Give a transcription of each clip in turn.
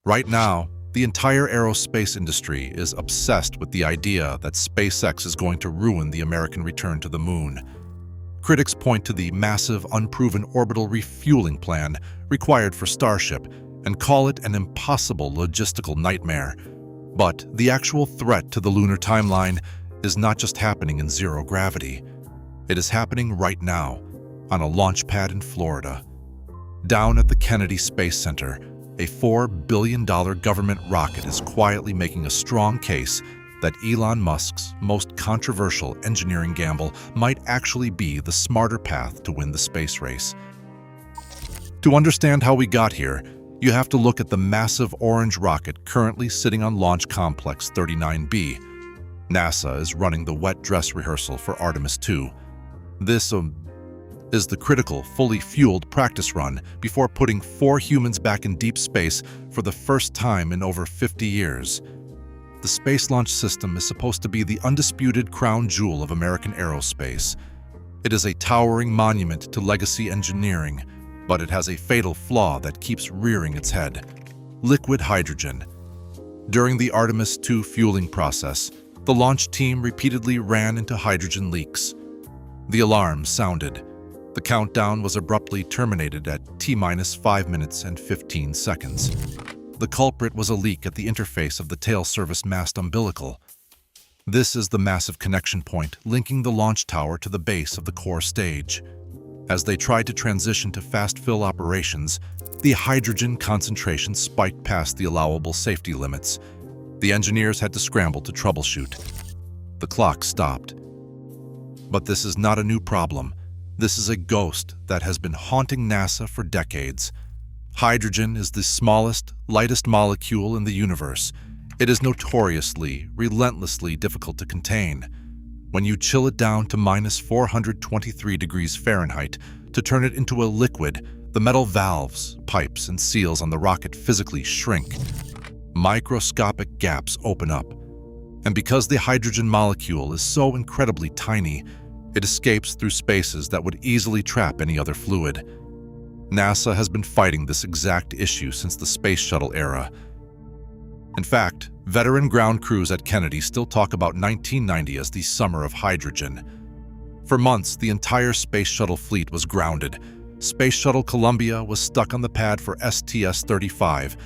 Right now, the entire aerospace industry is obsessed with the idea that SpaceX is going to ruin the American return to the moon. Critics point to the massive, unproven orbital refueling plan required for Starship and call it an impossible logistical nightmare. But the actual threat to the lunar timeline is not just happening in zero gravity. It is happening right now on a launch pad in Florida. Down at the Kennedy Space Center, a $4 billion government rocket is quietly making a strong case that Elon Musk's most controversial engineering gamble might actually be the smarter path to win the space race. To understand how we got here, you have to look at the massive orange rocket currently sitting on Launch Complex 39B. NASA is running the wet dress rehearsal for Artemis 2. This is the critical, fully fueled practice run before putting 4 humans back in deep space for the first time in over 50 years. The Space Launch System is supposed to be the undisputed crown jewel of American aerospace. It is a towering monument to legacy engineering, but it has a fatal flaw that keeps rearing its head: liquid hydrogen. During the Artemis 2 fueling process, the launch team repeatedly ran into hydrogen leaks. The alarm sounded. The countdown was abruptly terminated at T-minus 5 minutes and 15 seconds. The culprit was a leak at the interface of the tail service mast umbilical. This is the massive connection point linking the launch tower to the base of the core stage. As they tried to transition to fast fill operations, the hydrogen concentration spiked past the allowable safety limits. The engineers had to scramble to troubleshoot. The clock stopped. But this is not a new problem. This is a ghost that has been haunting NASA for decades. Hydrogen is the smallest, lightest molecule in the universe. It is notoriously, relentlessly difficult to contain. When you chill it down to minus 423 degrees Fahrenheit to turn it into a liquid, the metal valves, pipes, and seals on the rocket physically shrink. Microscopic gaps open up. And because the hydrogen molecule is so incredibly tiny, it escapes through spaces that would easily trap any other fluid. NASA has been fighting this exact issue since the space shuttle era. In fact, veteran ground crews at Kennedy still talk about 1990 as the summer of hydrogen. For months, the entire space shuttle fleet was grounded. Space Shuttle Columbia was stuck on the pad for STS-35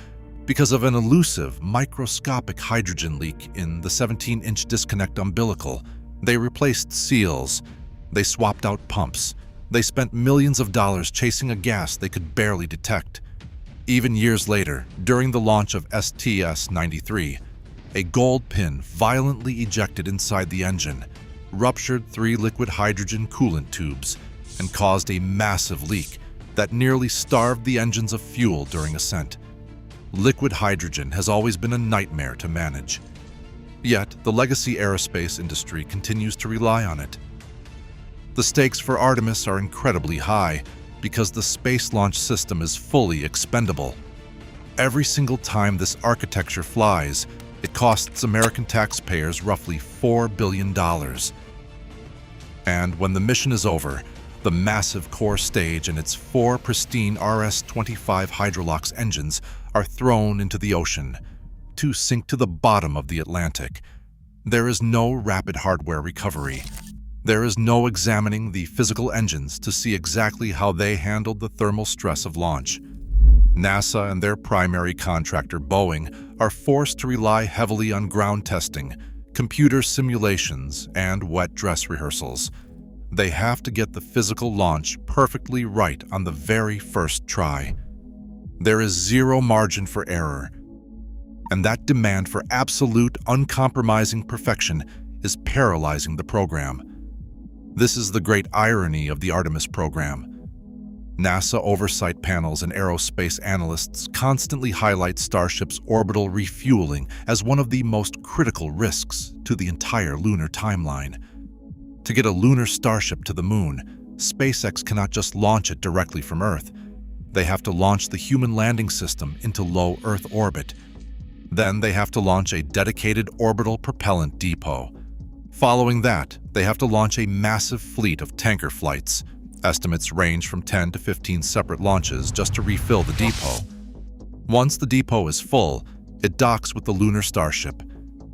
because of an elusive, microscopic hydrogen leak in the 17-inch disconnect umbilical. They replaced seals. They swapped out pumps. They spent millions of dollars chasing a gas they could barely detect. Even years later, during the launch of STS-93, a gold pin violently ejected inside the engine, ruptured 3 liquid hydrogen coolant tubes, and caused a massive leak that nearly starved the engines of fuel during ascent. Liquid hydrogen has always been a nightmare to manage. Yet, the legacy aerospace industry continues to rely on it. The stakes for Artemis are incredibly high because the Space Launch System is fully expendable. Every single time this architecture flies, it costs American taxpayers roughly $4 billion. And when the mission is over, the massive core stage and its 4 pristine RS-25 Hydrolox engines are thrown into the ocean to sink to the bottom of the Atlantic. There is no rapid hardware recovery. There is no examining the physical engines to see exactly how they handled the thermal stress of launch. NASA and their primary contractor, Boeing, are forced to rely heavily on ground testing, computer simulations, and wet dress rehearsals. They have to get the physical launch perfectly right on the very first try. There is zero margin for error, and that demand for absolute, uncompromising perfection is paralyzing the program. This is the great irony of the Artemis program. NASA oversight panels and aerospace analysts constantly highlight Starship's orbital refueling as one of the most critical risks to the entire lunar timeline. To get a lunar Starship to the moon, SpaceX cannot just launch it directly from Earth. They have to launch the human landing system into low Earth orbit. Then they have to launch a dedicated orbital propellant depot. Following that, they have to launch a massive fleet of tanker flights. Estimates range from 10 to 15 separate launches just to refill the depot. Once the depot is full, it docks with the lunar Starship.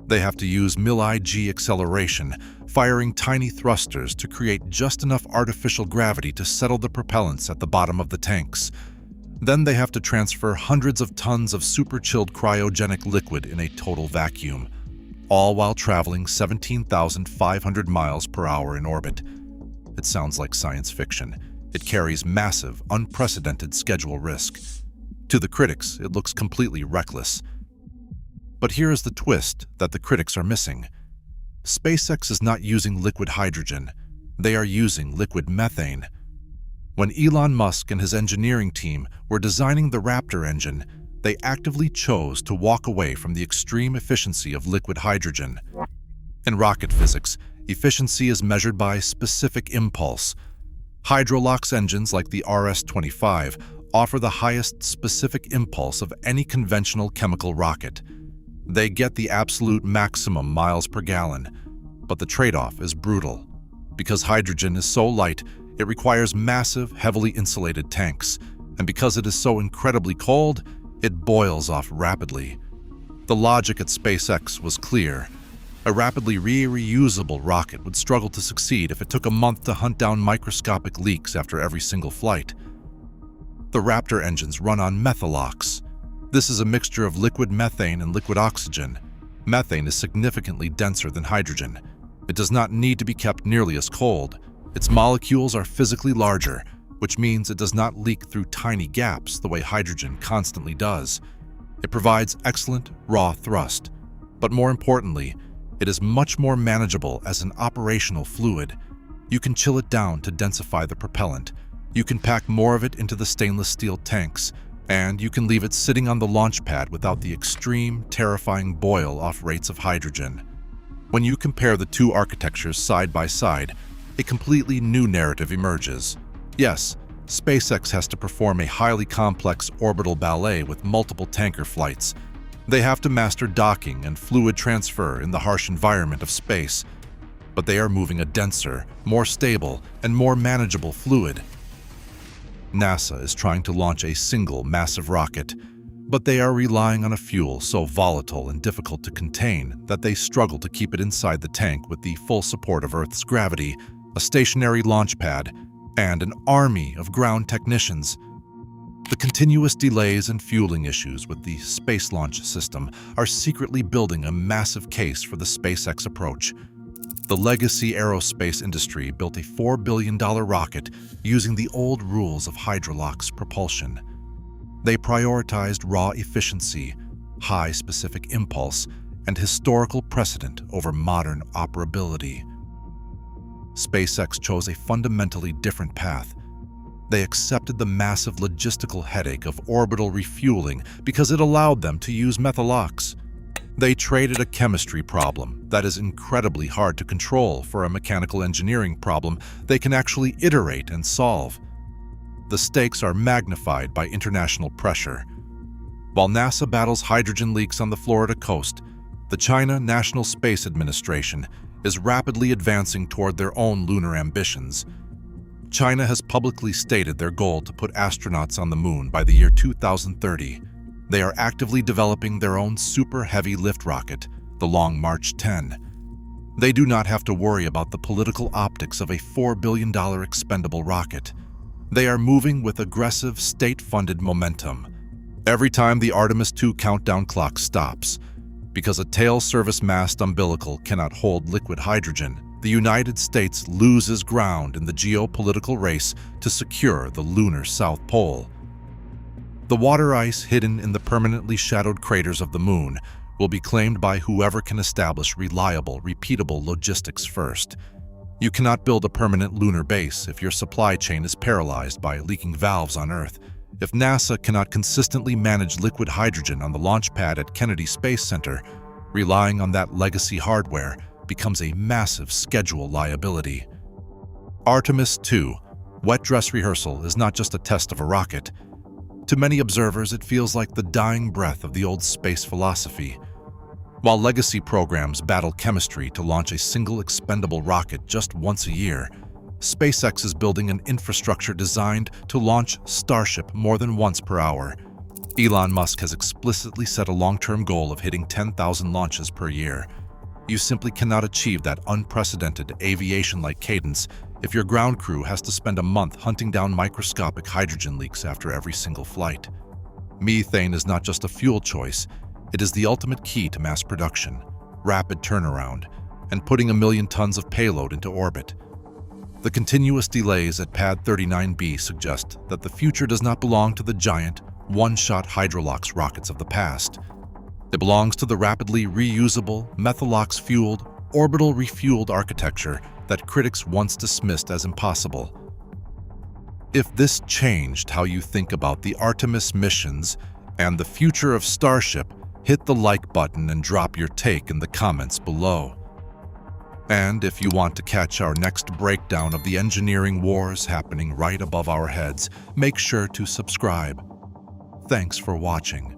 They have to use mil-IG acceleration, firing tiny thrusters to create just enough artificial gravity to settle the propellants at the bottom of the tanks. Then they have to transfer hundreds of tons of super-chilled cryogenic liquid in a total vacuum, all while traveling 17,500 miles per hour in orbit. It sounds like science fiction. It carries massive, unprecedented schedule risk. To the critics, it looks completely reckless. But here is the twist that the critics are missing. SpaceX is not using liquid hydrogen. They are using liquid methane. When Elon Musk and his engineering team were designing the Raptor engine, they actively chose to walk away from the extreme efficiency of liquid hydrogen. In rocket physics, efficiency is measured by specific impulse. Hydrolox engines like the RS-25 offer the highest specific impulse of any conventional chemical rocket. They get the absolute maximum miles per gallon, but the trade-off is brutal. Because hydrogen is so light, it requires massive, heavily insulated tanks, and because it is so incredibly cold, it boils off rapidly. The logic at SpaceX was clear. A rapidly reusable rocket would struggle to succeed if it took a month to hunt down microscopic leaks after every single flight. The Raptor engines run on methalox. This is a mixture of liquid methane and liquid oxygen. Methane is significantly denser than hydrogen. It does not need to be kept nearly as cold. Its molecules are physically larger, which means it does not leak through tiny gaps the way hydrogen constantly does. It provides excellent raw thrust, but more importantly, it is much more manageable as an operational fluid. You can chill it down to densify the propellant. You can pack more of it into the stainless steel tanks, and you can leave it sitting on the launch pad without the extreme, terrifying boil-off rates of hydrogen. When you compare the two architectures side by side, a completely new narrative emerges. Yes, SpaceX has to perform a highly complex orbital ballet with multiple tanker flights. They have to master docking and fluid transfer in the harsh environment of space. But they are moving a denser, more stable, and more manageable fluid. NASA is trying to launch a single massive rocket, but they are relying on a fuel so volatile and difficult to contain that they struggle to keep it inside the tank with the full support of Earth's gravity, a stationary launch pad, and an army of ground technicians. The continuous delays and fueling issues with the space launch system are secretly building a massive case for the SpaceX approach. The legacy aerospace industry built a $4 billion rocket using the old rules of hydrolox propulsion. They prioritized raw efficiency, high specific impulse, and historical precedent over modern operability. SpaceX chose a fundamentally different path. They accepted the massive logistical headache of orbital refueling because it allowed them to use methalox. They traded a chemistry problem that is incredibly hard to control for a mechanical engineering problem they can actually iterate and solve. The stakes are magnified by international pressure. While NASA battles hydrogen leaks on the Florida coast, the China National Space Administration is rapidly advancing toward their own lunar ambitions. China has publicly stated their goal to put astronauts on the moon by the year 2030. They are actively developing their own super heavy lift rocket, the Long March 10. They do not have to worry about the political optics of a $4 billion expendable rocket. They are moving with aggressive state-funded momentum. Every time the Artemis 2 countdown clock stops, because a tail service mast umbilical cannot hold liquid hydrogen, the United States loses ground in the geopolitical race to secure the lunar South Pole. The water ice hidden in the permanently shadowed craters of the moon will be claimed by whoever can establish reliable, repeatable logistics first. You cannot build a permanent lunar base if your supply chain is paralyzed by leaking valves on Earth. If NASA cannot consistently manage liquid hydrogen on the launch pad at Kennedy Space Center, relying on that legacy hardware becomes a massive schedule liability. Artemis 2, wet dress rehearsal, is not just a test of a rocket. To many observers, it feels like the dying breath of the old space philosophy. While legacy programs battle chemistry to launch a single expendable rocket just once a year, SpaceX is building an infrastructure designed to launch Starship more than once per hour. Elon Musk has explicitly set a long-term goal of hitting 10,000 launches per year. You simply cannot achieve that unprecedented aviation-like cadence if your ground crew has to spend a month hunting down microscopic hydrogen leaks after every single flight. Methane is not just a fuel choice, it is the ultimate key to mass production, rapid turnaround, and putting 1 million tons of payload into orbit. The continuous delays at Pad 39B suggest that the future does not belong to the giant, one-shot Hydrolox rockets of the past. It belongs to the rapidly reusable, Methalox-fueled, orbital refueled architecture that critics once dismissed as impossible. If this changed how you think about the Artemis missions and the future of Starship, hit the like button and drop your take in the comments below. And if you want to catch our next breakdown of the engineering wars happening right above our heads, make sure to subscribe. Thanks for watching.